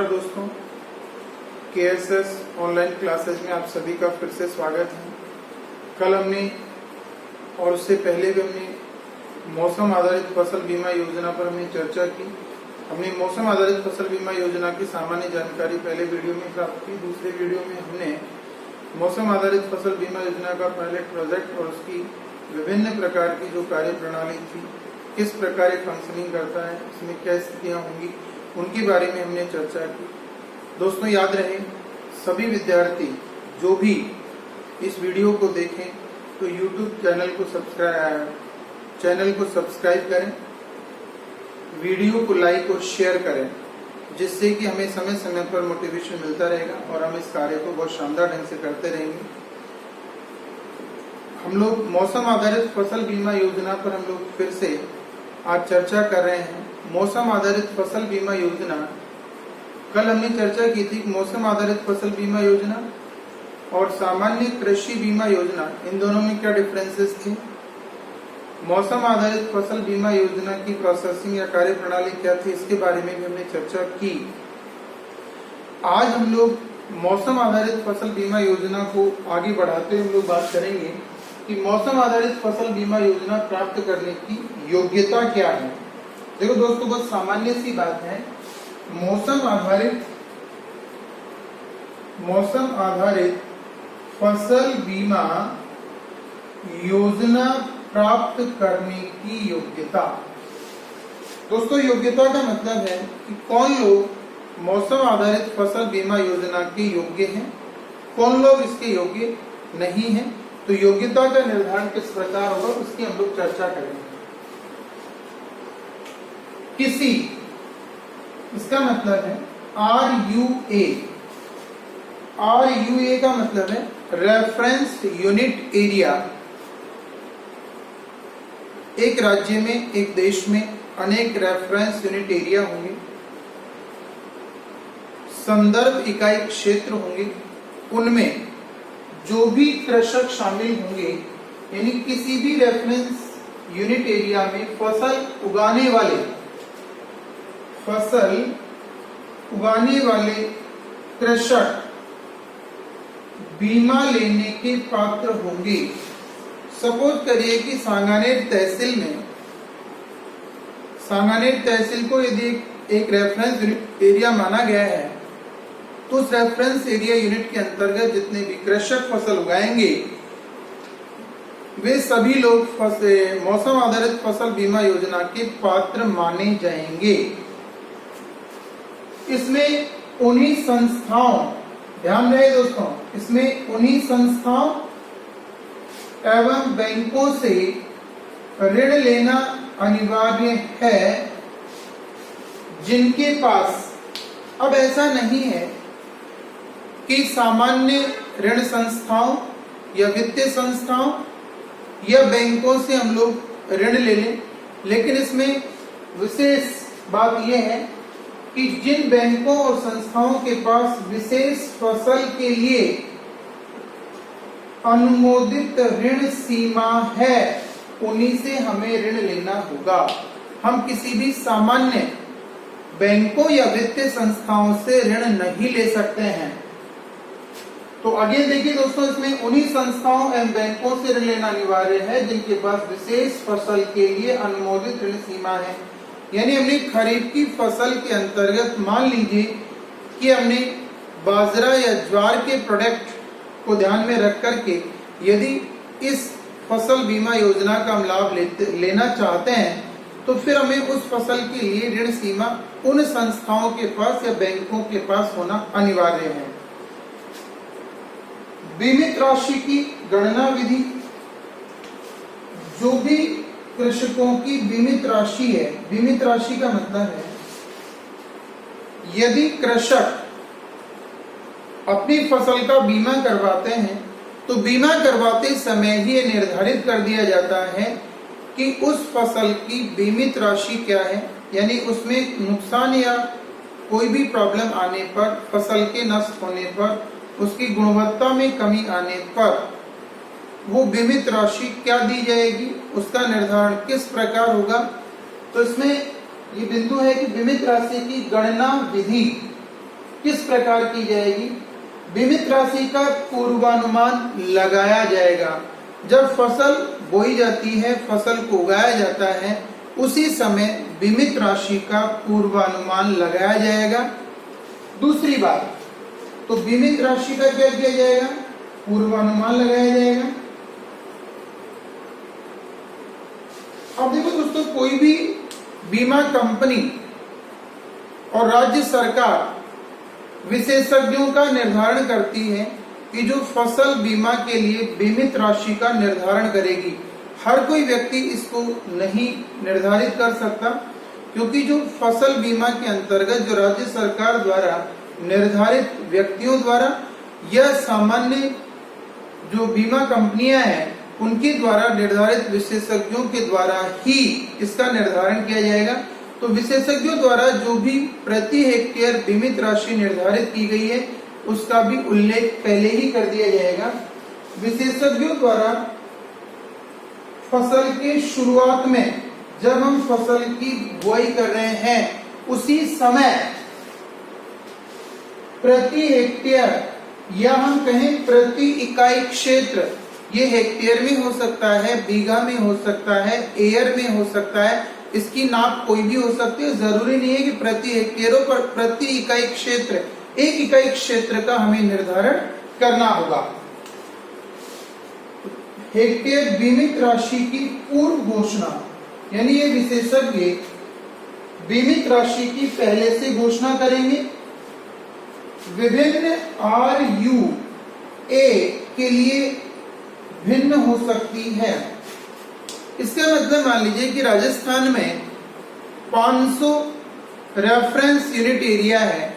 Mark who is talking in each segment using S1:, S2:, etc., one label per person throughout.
S1: नमस्कार दोस्तों, KSS online classes में आप सभी का फिर से स्वागत है। कल हमने और उससे पहले भी हमने मौसम आधारित फसल बीमा योजना पर हमने चर्चा की। हमने मौसम आधारित फसल बीमा योजना की सामान्य जानकारी पहले वीडियो में प्राप्त की। दूसरे वीडियो में हमने मौसम आधारित फसल बीमा योजना का पायलट प्रोजेक्ट और उसकी विभिन्न प्रकार की जो कार्य प्रणाली थी, किस प्रकार फंक्शनिंग करता है, इसमें क्या स्थितियां होंगी, उनके बारे में हमने चर्चा की। दोस्तों याद रहे, सभी विद्यार्थी जो भी इस वीडियो को देखें तो YouTube चैनल को सब्सक्राइब करें, वीडियो को लाइक और शेयर करें, जिससे कि हमें समय समय पर मोटिवेशन मिलता रहेगा और हम इस कार्य को बहुत शानदार ढंग से करते रहेंगे। हम लोग मौसम आधारित फसल बीमा योजना पर हम लोग फिर से आज चर्चा कर रहे हैं। मौसम आधारित फसल बीमा योजना, कल हमने चर्चा की थी मौसम आधारित फसल बीमा योजना और सामान्य कृषि बीमा योजना, इन दोनों में क्या डिफरेंसेस थे। मौसम आधारित फसल बीमा योजना की प्रोसेसिंग या कार्य प्रणाली क्या थी, इसके बारे में भी हमने चर्चा की। आज हम लोग मौसम आधारित फसल बीमा योजना को आगे बढ़ाते हुए हम लोग बात करेंगे कि मौसम आधारित फसल बीमा योजना प्राप्त करने की योग्यता क्या है। देखो दोस्तों, बहुत सामान्य सी बात है, मौसम आधारित फसल बीमा योजना प्राप्त करने की योग्यता। दोस्तों योग्यता का मतलब है कि कौन लोग मौसम आधारित फसल बीमा योजना के योग्य हैं, कौन लोग इसके योग्य नहीं हैं। तो योग्यता का निर्धारण किस प्रकार होगा उसकी हम लोग चर्चा करेंगे। किसी, इसका मतलब है RUA का मतलब है रेफरेंस यूनिट एरिया। एक राज्य में, एक देश में अनेक रेफरेंस यूनिट एरिया होंगे, संदर्भ इकाई क्षेत्र होंगे, उनमें जो भी कृषक शामिल होंगे, यानी किसी भी रेफरेंस यूनिट एरिया में फसल उगाने वाले कृषक बीमा लेने के पात्र होंगे। सपोज करिए कि सांगानेर तहसील को यदि एक रेफरेंस यूनिट एरिया माना गया है, तो उस रेफरेंस एरिया यूनिट के अंतर्गत जितने भी कृषक फसल उगाएंगे वे सभी लोग मौसम आधारित फसल बीमा योजना के पात्र माने जाएंगे। इसमें उन्हीं संस्थाओं, ध्यान रहे दोस्तों, इसमें उन्हीं संस्थाओं एवं बैंकों से ऋण लेना अनिवार्य है जिनके पास, अब ऐसा नहीं है कि सामान्य ऋण संस्थाओं या वित्तीय संस्थाओं या बैंकों से हम लोग ऋण ले लें, लेकिन इसमें विशेष बात यह है कि जिन बैंकों और संस्थाओं के पास विशेष फसल के लिए अनुमोदित ऋण सीमा है, उन्हीं से हमें ऋण लेना होगा। हम किसी भी सामान्य बैंकों या वित्तीय संस्थाओं से ऋण नहीं ले सकते हैं। तो आगे देखिए दोस्तों, इसमें उन्हीं संस्थाओं एवं बैंकों से ऋण लेना अनिवार्य है जिनके पास विशेष फसल के लिए अनुमोदित ऋण सीमा है। यानी हमने खरीफ की फसल के अंतर्गत मान लीजिए कि हमने बाजरा या ज्वार के प्रोडक्ट को ध्यान में रख करके यदि इस फसल बीमा योजना का हम लाभ लेना चाहते हैं, तो फिर हमें उस फसल के लिए ऋण सीमा उन संस्थाओं के पास या बैंकों के पास होना अनिवार्य है। बीमित राशि की गणना विधि, जो भी कृषकों की बीमित राशि है, बीमित राशि का मतलब है यदि कृषक अपनी फसल का बीमा करवाते हैं तो बीमा करवाते समय ही ये निर्धारित कर दिया जाता है कि उस फसल की बीमित राशि क्या है, यानी उसमें नुकसान या कोई भी प्रॉब्लम आने पर, फसल के नष्ट होने पर, उसकी गुणवत्ता में कमी आने पर वो बीमित राशि क्या दी जाएगी, उसका निर्धारण किस प्रकार होगा। तो इसमें ये बिंदु है कि बीमित राशि की गणना विधि किस प्रकार की जाएगी? बीमित राशि का पूर्वानुमान लगाया जाएगा। जब फसल बोई जाती है, फसल को उगाया जाता है, उसी समय बीमित राशि का पूर्वानुमान लगाया जाएगा। दूसरी बात, तो बीमित राशि का क्या किया जाएगा? पूर्वानुमान लगाया जाएगा। अब देखो दोस्तों, कोई भी बीमा कंपनी और राज्य सरकार विशेषज्ञों का निर्धारण करती है कि जो फसल बीमा के लिए बीमित राशि का निर्धारण करेगी। हर कोई व्यक्ति इसको नहीं निर्धारित कर सकता, क्योंकि जो फसल बीमा के अंतर्गत जो राज्य सरकार द्वारा निर्धारित व्यक्तियों द्वारा या सामान्य जो बीमा कंपनियां हैं उनके द्वारा निर्धारित विशेषज्ञों के द्वारा ही इसका निर्धारण किया जाएगा। तो विशेषज्ञों द्वारा जो भी प्रति हेक्टेयर बीमित राशि निर्धारित की गई है उसका भी उल्लेख पहले ही कर दिया जाएगा। विशेषज्ञों द्वारा फसल के शुरुआत में, जब हम फसल की बुआई कर रहे हैं, उसी समय प्रति हेक्टेयर या हम कहें प्रति इकाई क्षेत्र, ये हेक्टेयर में हो सकता है, बीघा में हो सकता है, एयर में हो सकता है, इसकी नाप कोई भी हो सकती है। जरूरी नहीं है कि प्रति हेक्टेयर पर प्रति इकाई क्षेत्र, एक इकाई क्षेत्र का हमें निर्धारण करना होगा। हेक्टेयर बीमित राशि की पूर्व घोषणा, यानी ये विशेषज्ञ बीमित राशि की पहले से घोषणा करेंगे। विभिन्न RUA के लिए भिन्न हो सकती है। इसका मतलब मान लीजिए कि राजस्थान में 500 रेफरेंस यूनिट एरिया है,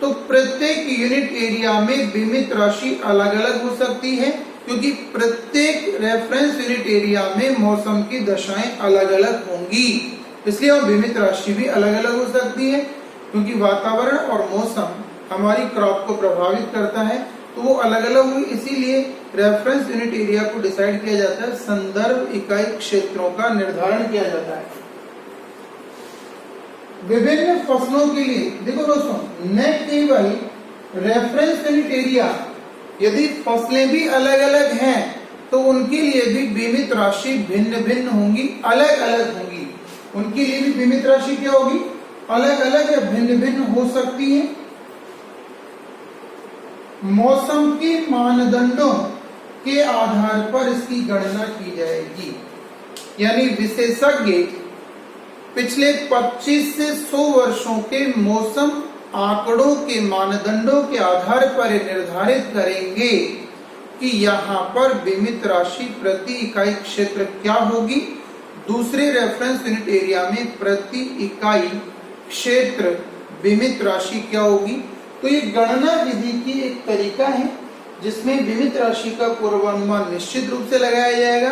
S1: तो प्रत्येक यूनिट एरिया में बीमित राशि अलग अलग हो सकती है, क्योंकि प्रत्येक रेफरेंस यूनिट एरिया में मौसम की दशाएं अलग अलग होंगी, इसलिए अब बीमित राशि भी अलग अलग हो सकती है। क्योंकि वातावरण और मौसम हमारी क्रॉप को प्रभावित करता है, तो वो अलग अलग हुई, इसीलिए रेफरेंस यूनिट एरिया को डिसाइड किया जाता है, संदर्भ इकाई क्षेत्रों का निर्धारण किया जाता है। विभिन्न फसलों के लिए देखो दोस्तों, न केवल रेफरेंस यूनिट एरिया, यदि फसलें भी अलग अलग हैं तो उनके लिए भी बीमित राशि भिन्न भिन्न होंगी, अलग अलग होंगी। उनके लिए भी बीमित राशि क्या होगी? अलग अलग या भिन्न भिन्न हो सकती है। मौसम के मानदंडों के आधार पर इसकी गणना की जाएगी, यानी विशेषज्ञ पिछले 25 से 100 वर्षों के मौसम आंकड़ों के मानदंडों के आधार पर निर्धारित करेंगे कि यहाँ पर बीमित राशि प्रति इकाई क्षेत्र क्या होगी, दूसरे रेफरेंस यूनिट एरिया में प्रति इकाई क्षेत्र बीमित राशि क्या होगी। तो ये गणना विधि की एक तरीका है जिसमें बीमित राशि का पूर्वानुमान निश्चित रूप से लगाया जाएगा,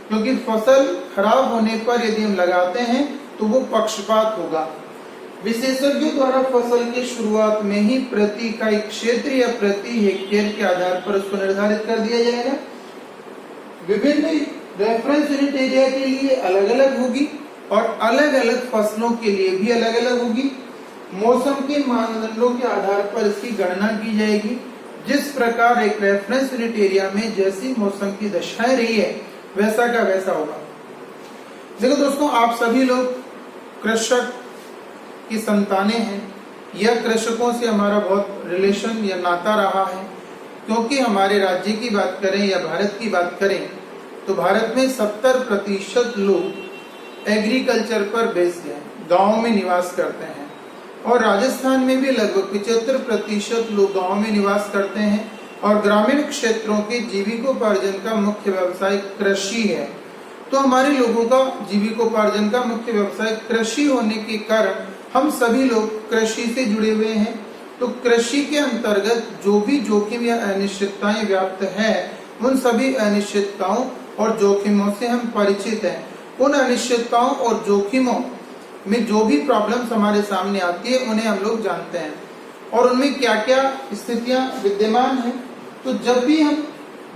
S1: क्योंकि फसल खराब होने पर यदि हम लगाते हैं तो वो पक्षपात होगा। विशेषज्ञों द्वारा फसल के शुरुआत में ही प्रति इकाई क्षेत्र या प्रति हेक्टेयर के आधार पर उसको निर्धारित कर दिया जाएगा। विभिन्न रेफरेंस यूनिट एरिया के लिए अलग अलग होगी और अलग अलग फसलों के लिए भी अलग अलग होगी। मौसम के मानदंडों के आधार पर इसकी गणना की जाएगी। जिस प्रकार एक रेफरेंस यूनिट एरिया में जैसी मौसम की दशाएं रही है वैसा का वैसा होगा। देखो दोस्तों, आप सभी लोग कृषक की संतानें हैं या कृषकों से हमारा बहुत रिलेशन या नाता रहा है, क्योंकि हमारे राज्य की बात करें या भारत की बात करें तो भारत में 70% लोग एग्रीकल्चर पर बेस्ड हैं, गाँव में निवास करते हैं, और राजस्थान में भी लगभग 75% लोग गाँव में निवास करते हैं और ग्रामीण क्षेत्रों के जीविकोपार्जन का मुख्य व्यवसाय कृषि है। तो हमारे लोगों का जीविकोपार्जन का मुख्य व्यवसाय कृषि होने के कारण हम सभी लोग कृषि से जुड़े हुए हैं। तो कृषि के अंतर्गत जो भी जोखिम या अनिश्चितताएं व्याप्त है, उन सभी अनिश्चितताओं और जोखिमों से हम परिचित हैं। उन अनिश्चितताओं और जोखिमों में जो भी प्रॉब्लम्स हमारे सामने आती है उन्हें हम लोग जानते हैं और उनमें क्या क्या स्थितियां विद्यमान हैं। तो जब भी हम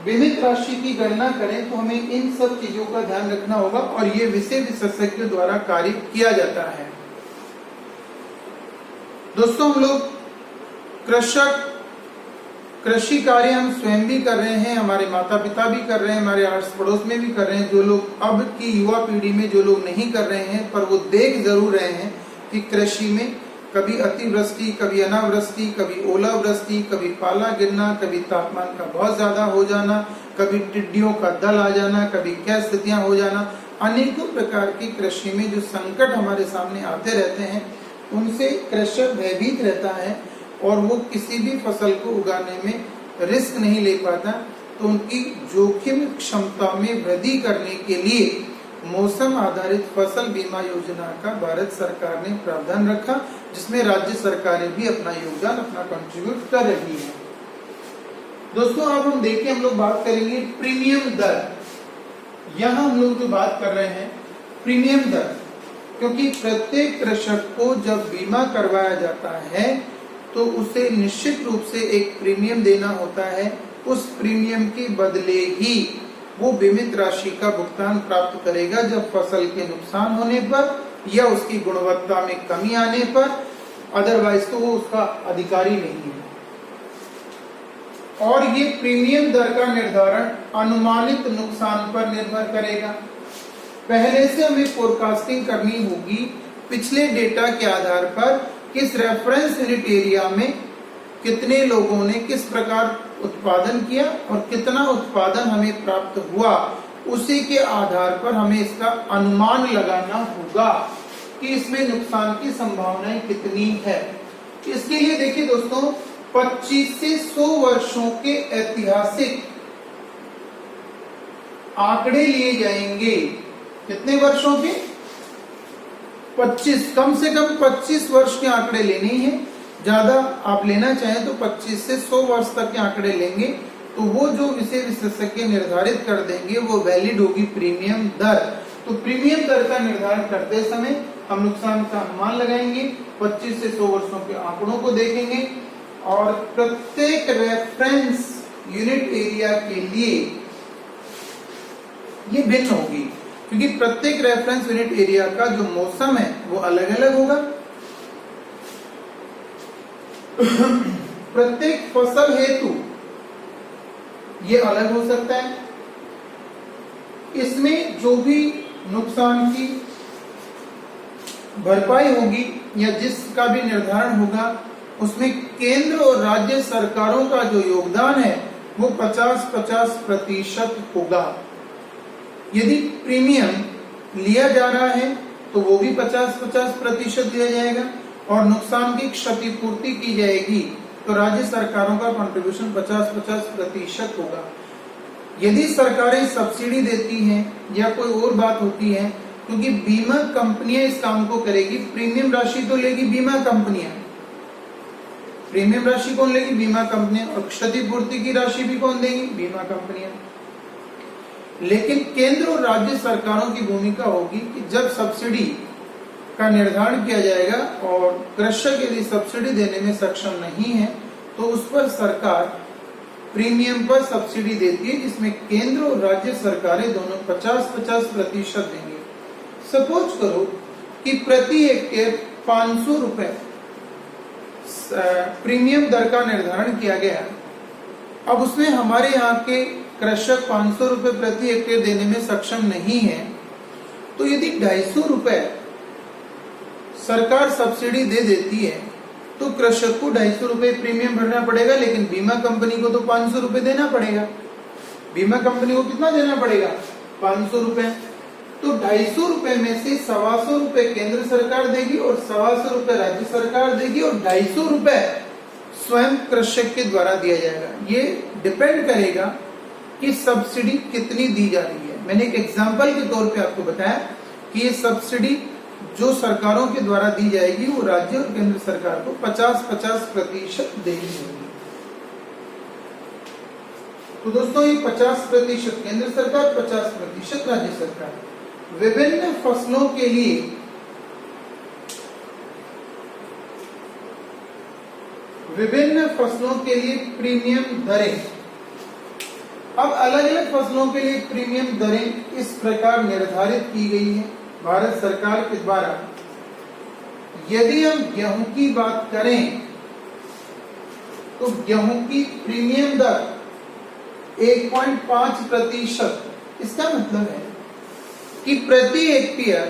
S1: बीमित राशि की गणना करें तो हमें इन सब चीजों का ध्यान रखना होगा और ये विषय विशेषज्ञों द्वारा कार्य किया जाता है। दोस्तों, हम लोग कृषक कृषि कार्य हम स्वयं भी कर रहे हैं, हमारे माता पिता भी कर रहे हैं, हमारे आस पड़ोस में भी कर रहे हैं। जो लोग अब की युवा पीढ़ी में जो लोग नहीं कर रहे हैं, पर वो देख जरूर रहे हैं कि कृषि में कभी अतिवृष्टि, कभी अनावृष्टि, कभी ओलावृष्टि, कभी पाला गिरना, कभी तापमान का बहुत ज्यादा हो जाना, कभी टिड्डियों का दल आ जाना, कभी क्या स्थितियां हो जाना, अनेकों प्रकार की कृषि में जो संकट हमारे सामने आते रहते हैं, उनसे कृषक भयभीत रहता है और वो किसी भी फसल को उगाने में रिस्क नहीं ले पाता। तो उनकी जोखिम क्षमता में वृद्धि करने के लिए मौसम आधारित फसल बीमा योजना का भारत सरकार ने प्रावधान रखा, जिसमें राज्य सरकारें भी अपना योगदान, अपना कंट्रीब्यूट कर रही है। दोस्तों अब हम देखिए, हम लोग बात करेंगे प्रीमियम दर। यहाँ हम लोग जो बात कर रहे हैं प्रीमियम दर, क्योंकि प्रत्येक कृषक को जब बीमा करवाया जाता है तो उसे निश्चित रूप से एक प्रीमियम देना होता है। उस प्रीमियम के बदले ही वो बीमित राशि का भुगतान प्राप्त करेगा जब फसल के नुकसान होने पर या उसकी गुणवत्ता में कमी आने पर, अदरवाइज तो वो उसका अधिकारी नहीं है। और ये प्रीमियम दर का निर्धारण अनुमानित नुकसान पर निर्भर करेगा। पहले से हमें फोरकास्टिंग करनी होगी पिछले डेटा के आधार पर, किस रेफरेंस यूनिट एरिया में कितने लोगों ने किस प्रकार उत्पादन किया और कितना उत्पादन हमें प्राप्त हुआ, उसी के आधार पर हमें इसका अनुमान लगाना होगा कि इसमें नुकसान की संभावनाएं कितनी है। इसके लिए देखिए दोस्तों, 25 से 100 वर्षों के ऐतिहासिक आंकड़े लिए जाएंगे। कितने वर्षों के? 25, कम से कम 25 वर्ष के आंकड़े लेने हैं। ज्यादा आप लेना चाहें तो 25 से 100 वर्ष तक के आंकड़े लेंगे, तो वो जो इसे विशेषज्ञ निर्धारित कर देंगे वो वैलिड होगी प्रीमियम दर। तो प्रीमियम दर का निर्धारण करते समय हम नुकसान का अनुमान लगाएंगे, 25 से 100 वर्षों के आंकड़ों को देखेंगे और प्रत्येक रेफरेंस यूनिट एरिया के लिए ये भिन्न होगी, क्योंकि प्रत्येक रेफरेंस यूनिट एरिया का जो मौसम है वो अलग अलग होगा। प्रत्येक फसल हेतु ये अलग हो सकता है। इसमें जो भी नुकसान की भरपाई होगी या जिसका भी निर्धारण होगा, उसमें केंद्र और राज्य सरकारों का जो योगदान है वो 50-50% होगा। यदि प्रीमियम लिया जा रहा है तो वो भी 50-50% दिया जाएगा और नुकसान की क्षतिपूर्ति की जाएगी तो राज्य सरकारों का कंट्रीब्यूशन 50-50% होगा। यदि सरकारें सब्सिडी देती हैं या कोई और बात होती है, क्योंकि बीमा कंपनियां इस काम को करेगी, प्रीमियम राशि तो लेगी बीमा कंपनियां, प्रीमियम राशि कौन लेगी? बीमा कंपनियां, और क्षतिपूर्ति की राशि भी कौन देगी? बीमा कंपनियां। लेकिन केंद्र और राज्य सरकारों की भूमिका होगी कि जब सब्सिडी का निर्धारण किया जाएगा और कृषक यदि सब्सिडी देने में सक्षम नहीं है तो उस पर सरकार प्रीमियम पर सब्सिडी देती है, जिसमें केंद्र और राज्य सरकारें दोनों 50-50% देंगे। सपोज करो कि प्रति हेक्टेयर 500 रुपए प्रीमियम दर का निर्धारण किया गया। अब उसमें हमारे यहाँ के कृषक 500 रुपए प्रति हेक्टेयर देने में सक्षम नहीं है, तो यदि 250 रुपए सरकार सब्सिडी दे देती है तो कृषक को 250 रुपए प्रीमियम भरना पड़ेगा, लेकिन बीमा कंपनी को तो 500 रुपए देना पड़ेगा। बीमा कंपनी को कितना देना पड़ेगा? 500 रुपए। तो 250 रुपए में से 125 रुपए केंद्र सरकार देगी और 125 रुपए राज्य सरकार देगी और 250 रुपए स्वयं कृषक के द्वारा दिया जाएगा। ये डिपेंड करेगा कि सब्सिडी कितनी दी जा रही है। मैंने एक एग्जांपल के तौर पे आपको बताया कि ये सब्सिडी जो सरकारों के द्वारा दी जाएगी वो राज्य और केंद्र सरकार को 50-50% देनी होगी। तो दोस्तों ये 50% केंद्र सरकार, 50% राज्य सरकार। विभिन्न फसलों के लिए प्रीमियम दरें। अब अलग अलग फसलों के लिए प्रीमियम दरें इस प्रकार निर्धारित की गई है भारत सरकार के द्वारा। यदि हम गेहूं की बात करें तो गेहूं की प्रीमियम दर 1.5%। इसका मतलब है कि प्रति हेक्टेयर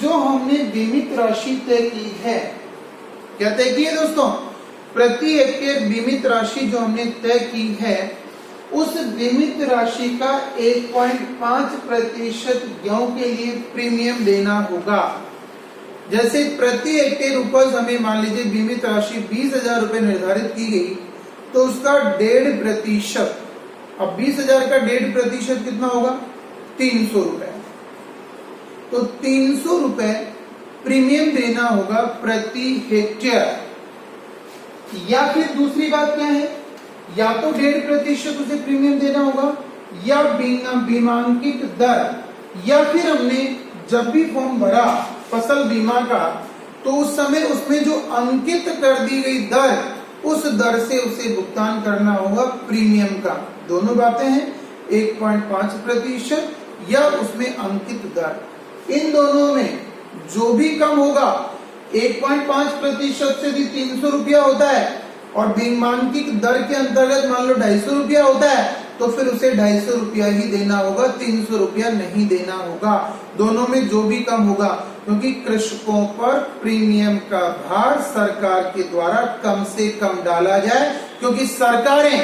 S1: जो हमने बीमित राशि तय की है, क्या तय की है दोस्तों, प्रति हेक्टेयर बीमित राशि जो हमने तय की है, उस बीमित राशि का 1.5% गेहूं के लिए प्रीमियम देना होगा। जैसे प्रति हेक्टेयर उपज हमें मान लीजिए बीमित राशि 20,000 रुपए निर्धारित की गई, तो उसका 1.5%, अब 20,000 का 1.5% कितना होगा, 300 रुपए। तो 300 रुपए प्रीमियम देना होगा प्रति हेक्टेयर। या फिर दूसरी बात क्या है, या तो 1.5% उसे प्रीमियम देना होगा, या बीमांकित दर, या फिर हमने जब भी फॉर्म भरा फसल बीमा का, तो उस समय उसमें जो अंकित कर दी गई दर, उस दर से उसे भुगतान करना होगा प्रीमियम का। दोनों बातें हैं, 1.5% या उसमें अंकित दर। इन दोनों में जो भी कम होगा, 1.5% से भी 300 रुपया होता है, और बीमांकित दर के अंतर्गत मान लो 250 रुपया होता है, तो फिर उसे 250 रुपया ही देना होगा, 300 रुपया नहीं देना होगा। दोनों में जो भी कम होगा, क्योंकि कृषकों पर प्रीमियम का भार सरकार के द्वारा कम से कम डाला जाए, क्योंकि सरकारें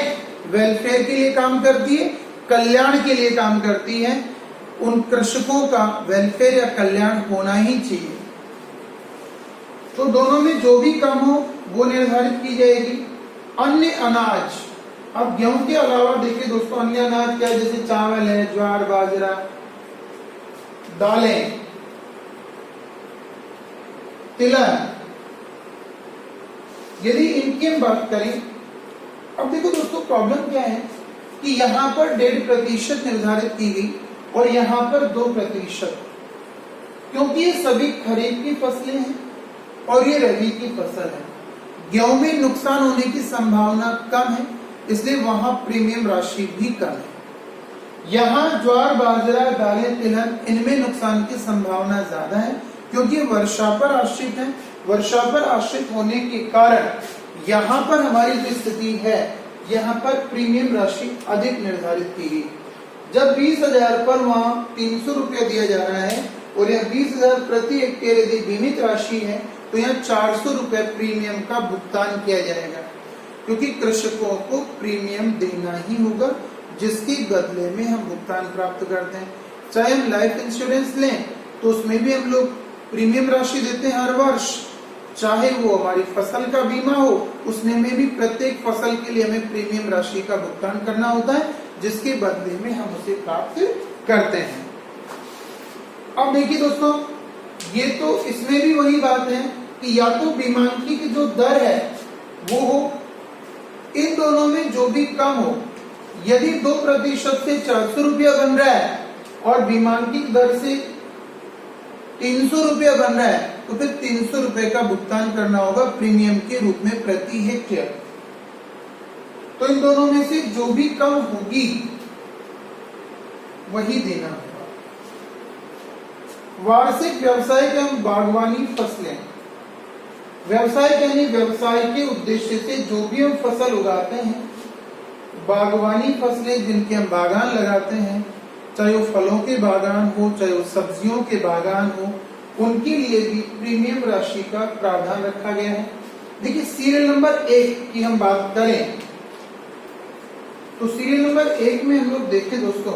S1: वेलफेयर के लिए काम करती है, कल्याण के लिए काम करती है। उन कृषकों का वेलफेयर या कल्याण होना ही चाहिए। तो दोनों में जो भी कम हो वो निर्धारित की जाएगी। अन्य अनाज, अब गेहूं के अलावा देखिए दोस्तों, अन्य अनाज क्या है, जैसे चावल है, ज्वार, बाजरा, दालें, तिलहन, यदि इनकी हम बात करें, अब देखो दोस्तों प्रॉब्लम क्या है कि यहाँ पर 1.5% निर्धारित की गई और यहाँ पर 2%, क्योंकि ये सभी खरीफ की फसलें हैं और ये रबी की फसल है। गेहूं में नुकसान होने की संभावना कम है, इसलिए वहां प्रीमियम राशि भी कम है। यहाँ ज्वार, बाजरा, दालें, तिलहन, इनमें नुकसान की संभावना ज्यादा है, क्योंकि वर्षा पर आश्रित है। वर्षा पर आश्रित होने के कारण यहाँ पर हमारी जो स्थिति है, यहाँ पर प्रीमियम राशि अधिक निर्धारित की गई। जब 20,000 पर वहां 300 रुपया दिया जा रहा है, और यह 20,000 प्रति हेक्टेयर यदि बीमित राशि है, तो यहाँ 400 रुपए प्रीमियम का भुगतान किया जाएगा, क्योंकि कृषकों को प्रीमियम देना ही होगा, जिसके बदले में हम भुगतान प्राप्त करते हैं। चाहे हम लाइफ इंश्योरेंस लें तो उसमें भी हम लोग प्रीमियम राशि देते हैं हर वर्ष, चाहे वो हमारी फसल का बीमा हो, उसमें में भी प्रत्येक फसल के लिए हमें प्रीमियम राशि का भुगतान करना होता है, जिसके बदले में हम उसे प्राप्त करते हैं। अब देखिए दोस्तों, ये तो इसमें भी वही बात है कि या तो बीमांकी की जो दर है वो हो, इन दोनों में जो भी कम हो। यदि 2% से 400 रुपया बन रहा है और बीमांकित दर से 300 रुपया बन रहा है, तो फिर 300 रुपए का भुगतान करना होगा प्रीमियम के रूप में प्रति हेक्टेयर। तो इन दोनों में से जो भी कम होगी वही देना होगा। वार्षिक व्यवसायिक एवं बागवानी फसलें, व्यवसायिक यानी व्यवसाय के उद्देश्य से जो भी हम फसल उगाते हैं, बागवानी फसलें जिनके हम बागान लगाते हैं, चाहे वो फलों के बागान हो, चाहे वो सब्जियों के बागान हो, उनके लिए भी प्रीमियम राशि का प्रावधान रखा गया है। देखिए सीरियल नंबर 1 की हम बात करें, तो सीरियल नंबर 1 में हम लोग देखें दोस्तों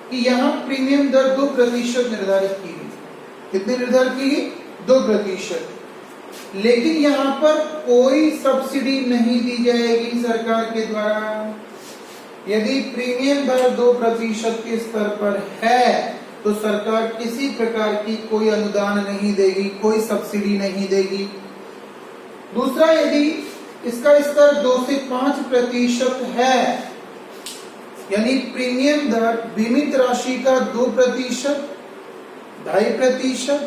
S1: कि यहाँ प्रीमियम दर 2% निर्धारित की गई। कितने निर्धारित की गई? 2%। लेकिन यहाँ पर कोई सब्सिडी नहीं दी जाएगी सरकार के द्वारा। यदि प्रीमियम दर 2% के स्तर पर है, तो सरकार किसी प्रकार की कोई अनुदान नहीं देगी, कोई सब्सिडी नहीं देगी। दूसरा, यदि इसका स्तर 2 से 5% है, यानी प्रीमियम दर बीमित राशि का 2%, 2.5%,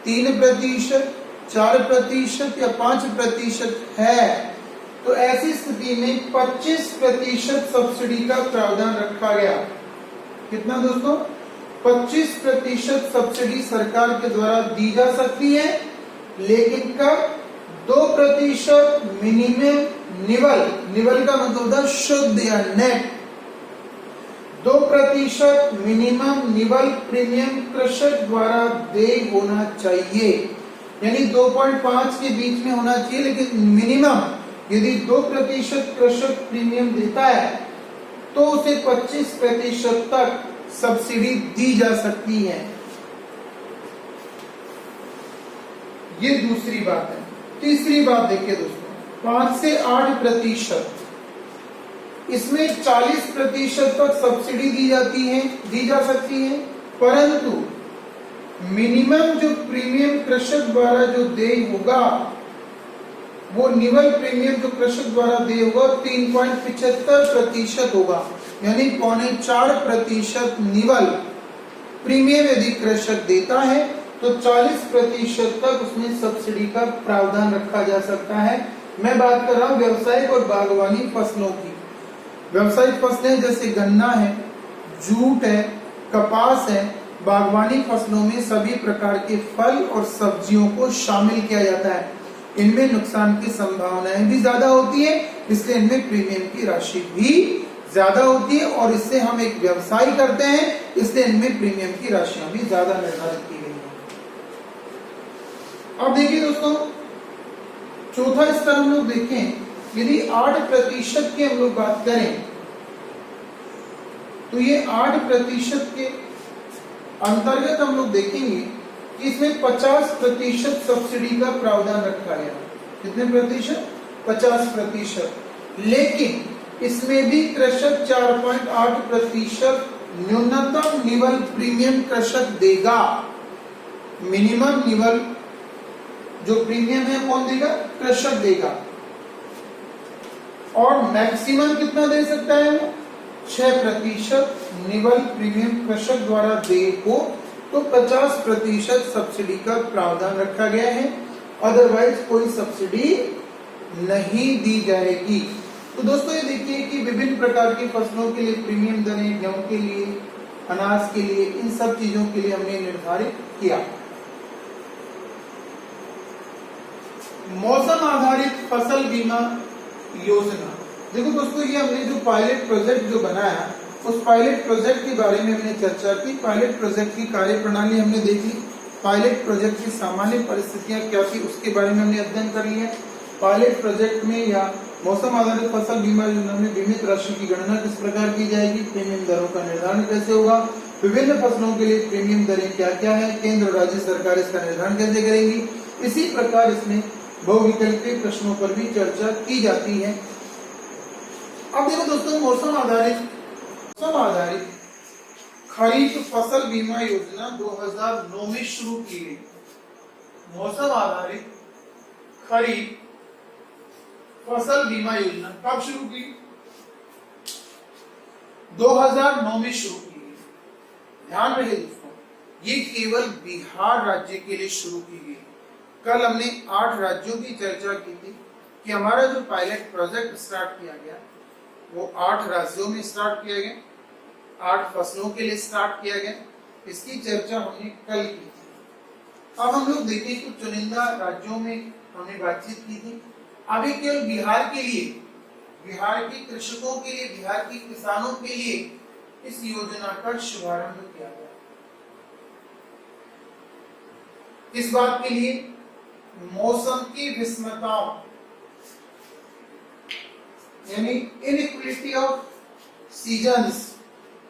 S1: 3%, 4% या 5% है, तो ऐसी स्थिति में 25% सब्सिडी का प्रावधान रखा गया। कितना दोस्तों? 25% सब्सिडी सरकार के द्वारा दी जा सकती है, लेकिन कब? 2% मिनिमम निवल, निवल का मतलब होता है शुद्ध या नेट, 2% मिनिमम निवल प्रीमियम कृषक द्वारा देय होना चाहिए, यानी 2.5 के बीच में होना चाहिए, लेकिन मिनिमम यदि 2% कृषक प्रीमियम देता है तो उसे 25% तक सब्सिडी दी जा सकती है। ये दूसरी बात है। तीसरी बात देखिए दोस्तों, 5 से 8%, इसमें 40% तक सब्सिडी दी जाती है, दी जा सकती है, परंतु मिनिमम जो प्रीमियम कृषक द्वारा जो देय होगा वो निवल प्रीमियम जो कृषक द्वारा देय होगा 3.75% होगा, यानी 3.25% निवल प्रीमियम यदि कृषक देता है तो 40% तक उसमें सब्सिडी का प्रावधान रखा जा सकता है। मैं बात कर रहा हूं व्यवसायिक और बागवानी फसलों की। व्यवसायिक फसलें जैसे गन्ना है, जूट है, कपास है, बागवानी फसलों में सभी प्रकार के फल और सब्जियों को शामिल किया जाता है। इनमें नुकसान की संभावनाएं भी ज्यादा होती है, इसलिए इनमें प्रीमियम की राशि भी ज्यादा होती है, और इससे हम एक व्यवसाय करते हैं, इसलिए इनमें प्रीमियम की राशियां भी ज्यादा निर्धारित की गई है। अब देखिए दोस्तों, चौथा स्तर हम लोग देखें, यदि 8% की हम लोग बात करें तो ये 8% के अंतर्गत हम लोग देखेंगे कि इसमें 50% सब्सिडी का प्रावधान रखा गया। कितने प्रतिशत? 50%। लेकिन इसमें भी कृषक 4.8% न्यूनतम निवल प्रीमियम कृषक देगा। मिनिमम निवल जो प्रीमियम है कौन देगा? कृषक देगा। और मैक्सिमम कितना दे सकता है वो? 6% निवल प्रीमियम कृषक द्वारा देय हो तो 50% सब्सिडी का प्रावधान रखा गया है, अदरवाइज कोई सब्सिडी नहीं दी जाएगी। तो दोस्तों ये देखिए कि विभिन्न प्रकार की फसलों के लिए प्रीमियम दरें, गेहूं के लिए, अनाज के लिए, इन सब चीजों के लिए हमने निर्धारित किया। मौसम आधारित फसल बीमा योजना। देखो दोस्तों, ये हमने जो पायलट प्रोजेक्ट जो बनाया, उस पायलट प्रोजेक्ट के बारे में हमने चर्चा की। पायलट प्रोजेक्ट की कार्य प्रणाली हमने देख ली, पायलट प्रोजेक्ट की सामान्य परिस्थितियां क्या थी उसके बारे में हमने अध्ययन कर लिया। पायलट प्रोजेक्ट में या मौसम आधारित फसल बीमा योजना में बीमित राशि की गणना किस प्रकार की जाएगी, प्रीमियम दरों का निर्धारण कैसे होगा, विभिन्न फसलों के लिए प्रीमियम दरें क्या क्या है, केंद्र और राज्य सरकार इसका निर्धारण कैसे करेंगी। इसी प्रकार इसमें बहुविकल्पीय प्रश्नों पर भी चर्चा की जाती है। अब देखो दोस्तों, मौसम आधारित खरीफ फसल बीमा योजना 2009 में शुरू की गई। मौसम आधारित खरीफ फसल बीमा योजना कब शुरू की? 2009 में शुरू की गई। ध्यान रहे दोस्तों, ये केवल बिहार राज्य के लिए शुरू की गई। कल हमने 8 राज्यों की चर्चा की थी कि हमारा जो पायलट प्रोजेक्ट स्टार्ट किया गया वो 8 राज्यों में स्टार्ट किया गया, 8 फसलों के लिए स्टार्ट किया गया। इसकी चर्चा हमने कल की थी। अब हम लोग देखें कुछ चुनिंदा राज्यों में हमने बातचीत की थी। अभी केवल बिहार के लिए, बिहार के कृषकों के लिए, बिहार के किसानों के लिए इस योजना का शुभारंभ किया गया। इस बात के लिए मौसम की विषमताओं यानी इनइक्वालिटी ऑफ सीजन्स,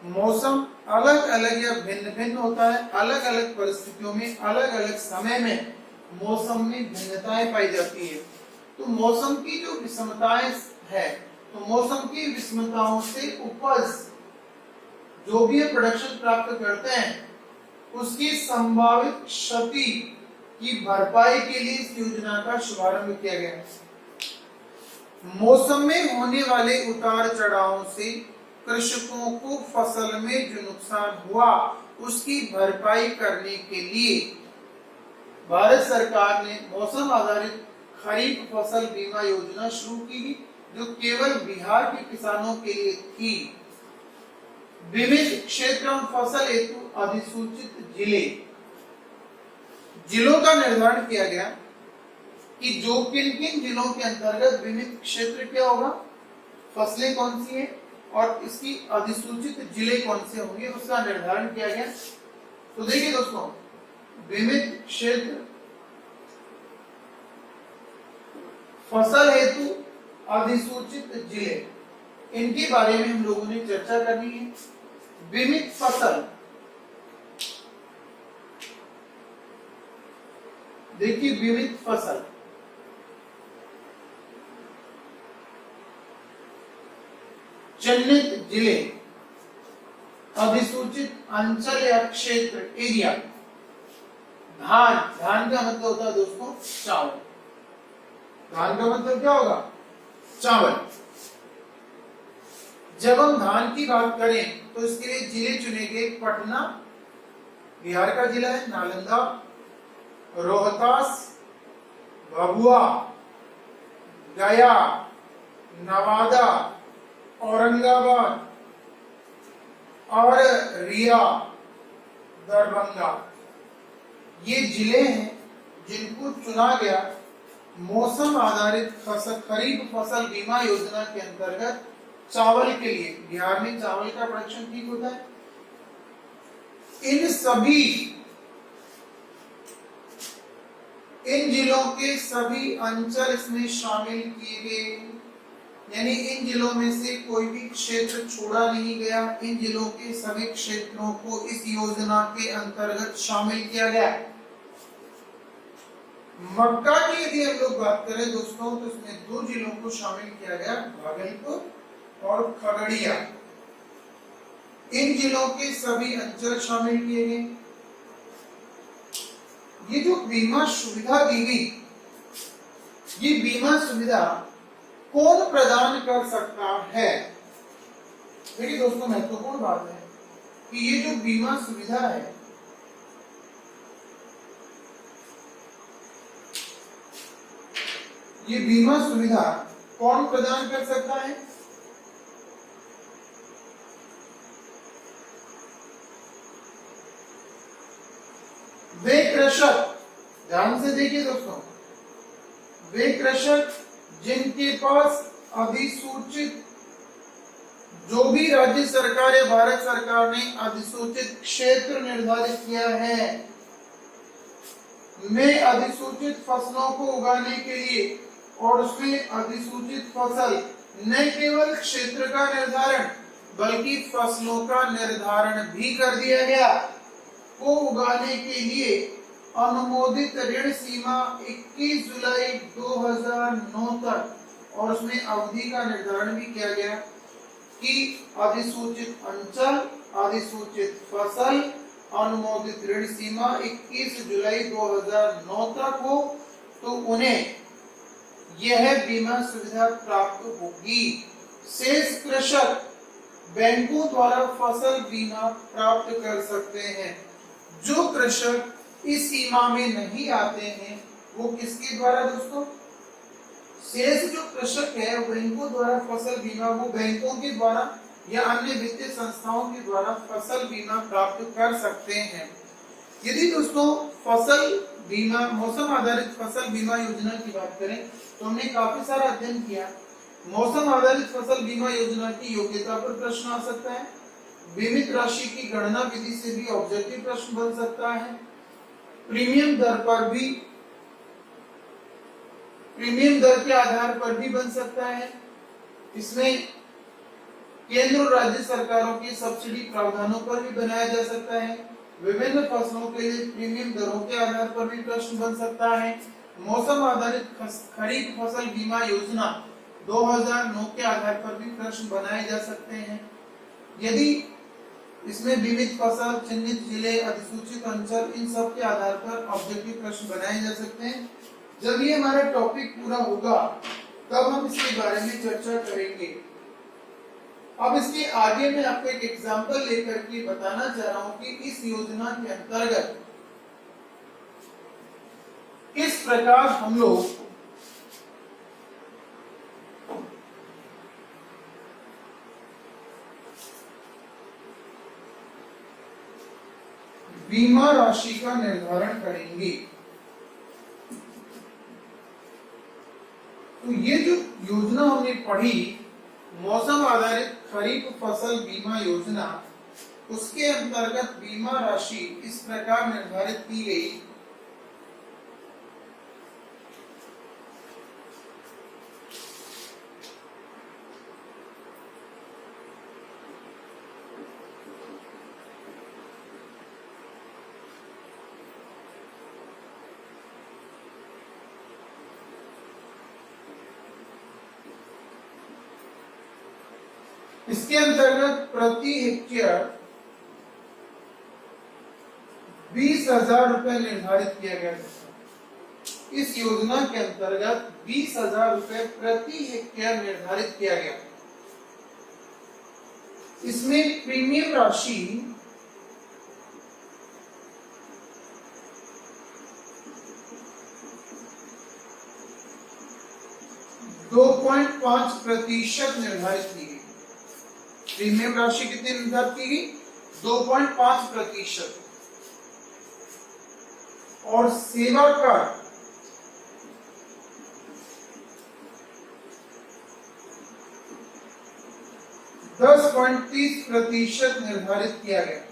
S1: मौसम अलग अलग या भिन्न भिन्न होता है, अलग अलग परिस्थितियों में, अलग अलग समय में मौसम में भिन्नताएं पाई जाती है। तो मौसम की जो विषमताएं है, तो मौसम की विषमताओं से उपज जो भी प्रोडक्शन प्राप्त करते हैं उसकी संभावित क्षति की भरपाई के लिए इस योजना का शुभारंभ किया गया है। मौसम में होने वाले उतार चढ़ावों से कृषकों को फसल में जो नुकसान हुआ उसकी भरपाई करने के लिए भारत सरकार ने मौसम आधारित खरीफ फसल बीमा योजना शुरू की, जो केवल बिहार के किसानों के लिए थी। विविध क्षेत्र एवं फसल हेतु अधिसूचित जिलों का निर्धारण किया गया कि जो किन किन जिलों के अंतर्गत बीमित क्षेत्र क्या होगा, फसलें कौन सी हैं और इसकी अधिसूचित जिले कौन से होंगे, उसका निर्धारण किया गया। तो देखिए दोस्तों, बीमित क्षेत्र, फसल हेतु अधिसूचित जिले, इनके बारे में हम लोगों ने चर्चा करनी है। बीमित फसल, देखिए बीमित फसल चिन्हित जिले, अधिसूचित अंचल या क्षेत्र एरिया। धान, धान का मतलब होता है दोस्तों चावल, धान का मतलब क्या होगा, चावल। जब हम धान की बात करें तो इसके लिए जिले चुने गए, पटना बिहार का जिला है, नालंदा, रोहतास, भभुआ, गया, नवादा, औरंगाबाद और रिया, दरभंगा, ये जिले हैं जिनको चुना गया मौसम आधारित खरीफ फसल बीमा योजना के अंतर्गत चावल के लिए। बिहार में चावल का प्रोडक्शन ठीक होता है। इन जिलों के सभी अंचल इसमें शामिल किए गए, यानी इन जिलों में से कोई भी क्षेत्र छोड़ा नहीं गया। इन जिलों के सभी क्षेत्रों को इस योजना के अंतर्गत शामिल किया गया। मक्का की यदि हम लोग बात करें दोस्तों, तो इसमें 2 जिलों को शामिल किया गया, भागलपुर और खगड़िया। इन जिलों के सभी अंचल शामिल किए गए। ये जो बीमा सुविधा दी गई, ये बीमा सुविधा कौन प्रदान कर सकता है? देखिए दोस्तों, महत्वपूर्ण बात है कि ये जो बीमा सुविधा है, ये बीमा सुविधा कौन प्रदान कर सकता है? वे कृषक, ध्यान से देखिए दोस्तों, वे कृषक जिनके पास अधिसूचित, जो भी राज्य सरकार या भारत सरकार ने अधिसूचित क्षेत्र निर्धारित किया है में अधिसूचित फसलों को उगाने के लिए, और उसमें अधिसूचित फसल न केवल क्षेत्र का निर्धारण बल्कि फसलों का निर्धारण भी कर दिया गया, को उगाने के लिए अनुमोदित ऋण सीमा 21 जुलाई 2009 तक, और उसमें अवधि का निर्धारण भी किया गया कि अधिसूचित अंचल, अधिसूचित फसल, अनुमोदित ऋण सीमा 21 जुलाई 2009 तक हो तो उन्हें यह बीमा सुविधा प्राप्त होगी। शेष कृषक बैंकों द्वारा फसल बीमा प्राप्त कर सकते हैं। जो कृषक इस सीमा में नहीं आते हैं वो किसके द्वारा दोस्तों, शेष जो कृषक है बैंकों द्वारा फसल बीमा, वो बैंकों के द्वारा या अन्य वित्तीय संस्थाओं के द्वारा फसल बीमा प्राप्त कर सकते हैं। यदि दोस्तों फसल बीमा, मौसम आधारित फसल बीमा योजना की बात करें तो हमने काफी सारा अध्ययन किया। मौसम आधारित फसल बीमा योजना की योग्यता पर प्रश्न आ सकता है, बीमित राशि की गणना विधि से भी ऑब्जेक्टिव प्रश्न बन सकता है, प्रीमियम दर पर भी, प्रीमियम दर के आधार पर भी बन सकता है। इसमें केंद्र और राज्य सरकारों की सब्सिडी प्रावधानों पर भी बनाया जा सकता है। विभिन्न फसलों के लिए प्रीमियम दरों के आधार पर भी प्रश्न बन सकता है। मौसम आधारित खरीफ फसल बीमा योजना 2009 के आधार पर भी प्रश्न बनाए जा सकते हैं। यदि इसमें बीमित फसल, चिन्हित जिले, अधिसूचित अंचल, इन सब के आधार पर ऑब्जेक्टिव प्रश्न बनाए जा सकते हैं। जब ये हमारा टॉपिक पूरा होगा तब हम इसके बारे में चर्चा करेंगे। अब इसके आगे मैं आपको एक एग्जांपल लेकर के बताना चाह रहा हूं कि इस योजना के अंतर्गत किस प्रकार हम लोग बीमा राशि का निर्धारण करेंगे। तो ये जो योजना हमने पढ़ी, मौसम आधारित खरीफ फसल बीमा योजना, उसके अंतर्गत बीमा राशि इस प्रकार निर्धारित की गई। इसके अंतर्गत प्रति हेक्टेयर 20,000 रुपए निर्धारित किया गया था। इस योजना के अंतर्गत 20,000 रुपए प्रति हेक्टेयर निर्धारित किया गया। इसमें प्रीमियम राशि 2.5% निर्धारित की गई। प्रीमियम राशि कितनी निर्धारित की गई? 2.5%। और सेवा कर 10.30% निर्धारित किया गया।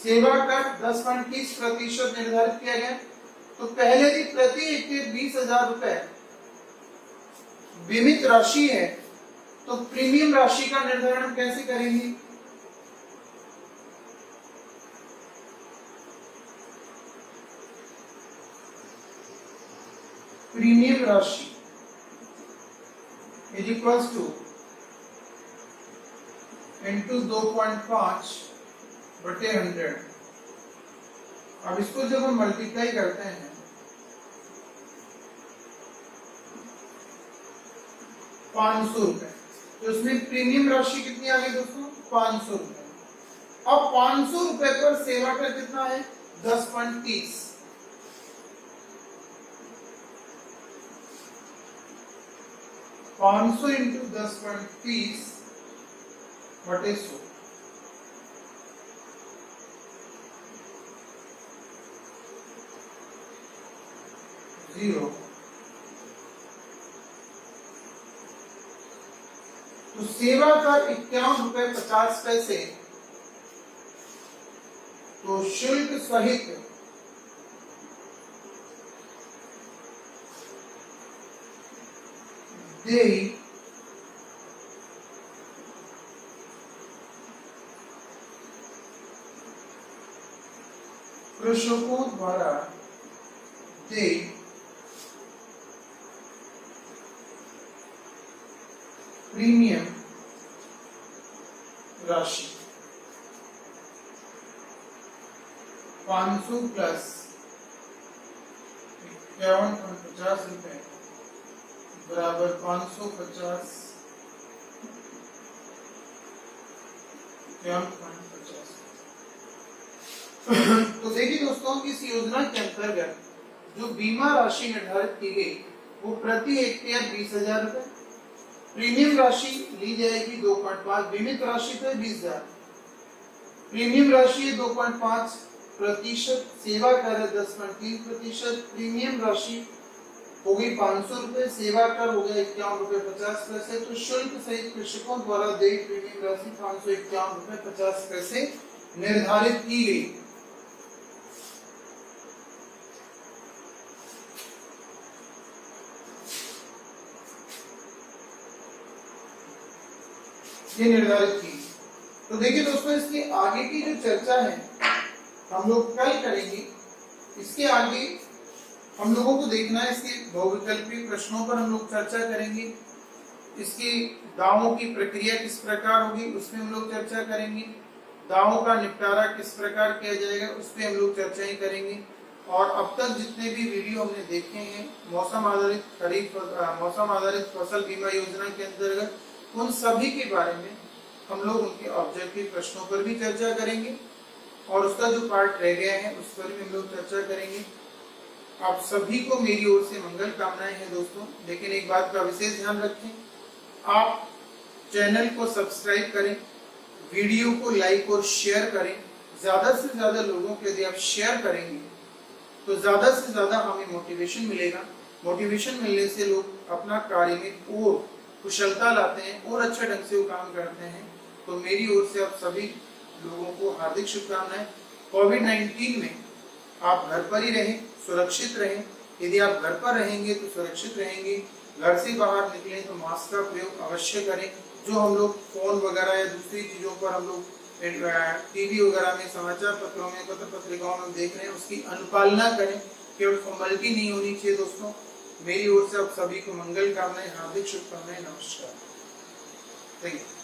S1: सेवा कर 10.30% निर्धारित किया गया। तो पहले भी प्रति हेक्टेयर 20,000 रुपए बीमित राशि है, तो प्रीमियम राशि का निर्धारण कैसे करेंगे? प्रीमियम राशि इज इक्वल्स टू इंटू 2.5/100। अब इसको जब हम मल्टीप्लाई करते हैं, ₹500, तो उसमें प्रीमियम राशि कितनी आ गई दोस्तों? ₹500। अब ₹500 पर सेवा कर कितना है? 10.30। 500 इंटू 10.30/100। जीरो। तो सेवा कर ₹51.50। तो शुल्क सहित देय कृषकों द्वारा देय प्रीमियम राशि 500 प्लस ₹51.50 बराबर 550 51.50। तो देखिए दोस्तों, इस योजना के अंतर्गत जो बीमा राशि निर्धारित की गई वो प्रति हेक्टेयर 20,000 रुपए, प्रीमियम राशि ली जाएगी 2.5, बीमित राशि तो 20,000, प्रीमियम राशि 2.5%, सेवा कर 10.3%, प्रीमियम राशि हो गई ₹500, सेवा कर हो गया ₹51.50। तो शुल्क सहित कृषकों द्वारा देय प्रीमियम राशि ₹551.50 निर्धारित की गई। ये निर्धारित की। तो देखिए दोस्तों, इसकी आगे की जो चर्चा है हम लोग कल करेंगे। इसके आगे हम लोगों को देखना है, इसके बहुविकल्पी प्रश्नों पर हम लोग चर्चा करेंगे। इसकी दावों की प्रक्रिया किस प्रकार होगी उसमें हम लोग चर्चा करेंगे। दावों का निपटारा किस प्रकार किया जाएगा उस पर हम लोग चर्चाएं करेंगे। और अब तक जितने भी वीडियो हमने देखे हैं मौसम आधारित फसल बीमा योजना के अंतर्गत, उन सभी के बारे में हम लोग उनके ऑब्जेक्टिव प्रश्नों पर भी चर्चा करेंगे और उसका जो पार्ट रह गया है उस पर भी हम लोग चर्चा करेंगे। आप सभी को मेरी ओर से मंगल कामनाएं हैं दोस्तों। लेकिन एक बात का विशेष ध्यान रखें, आप चैनल को सब्सक्राइब करें, वीडियो को लाइक और शेयर करें। ज्यादा से ज्यादा लोगों के यदि आप शेयर करेंगे तो ज्यादा से ज्यादा हमें मोटिवेशन मिलेगा मोटिवेशन मिलने से लोग अपना कार्य में और कुशलता लाते हैं और अच्छे ढंग से वो काम करते हैं। तो मेरी ओर से आप सभी लोगों को हार्दिक शुभकामनाएं। कोविड-19 में आप घर पर ही रहें, सुरक्षित रहें। यदि आप घर पर रहेंगे तो सुरक्षित रहेंगे, घर से बाहर निकलें तो मास्क का प्रयोग अवश्य करें। जो हम लोग फोन वगैरह या दूसरी चीजों पर हम लोग टीवी वगैरह में, समाचार पत्रों में, पत्र पत्रिकाओं में देख रहे हैं, उसकी अनुपालना करें। केवल फॉर्मेलिटी नहीं होनी चाहिए दोस्तों। मेरी ओर से आप सभी को मंगल कामनाएं, हार्दिक शुभकामनाएं। नमस्कार। Thank you.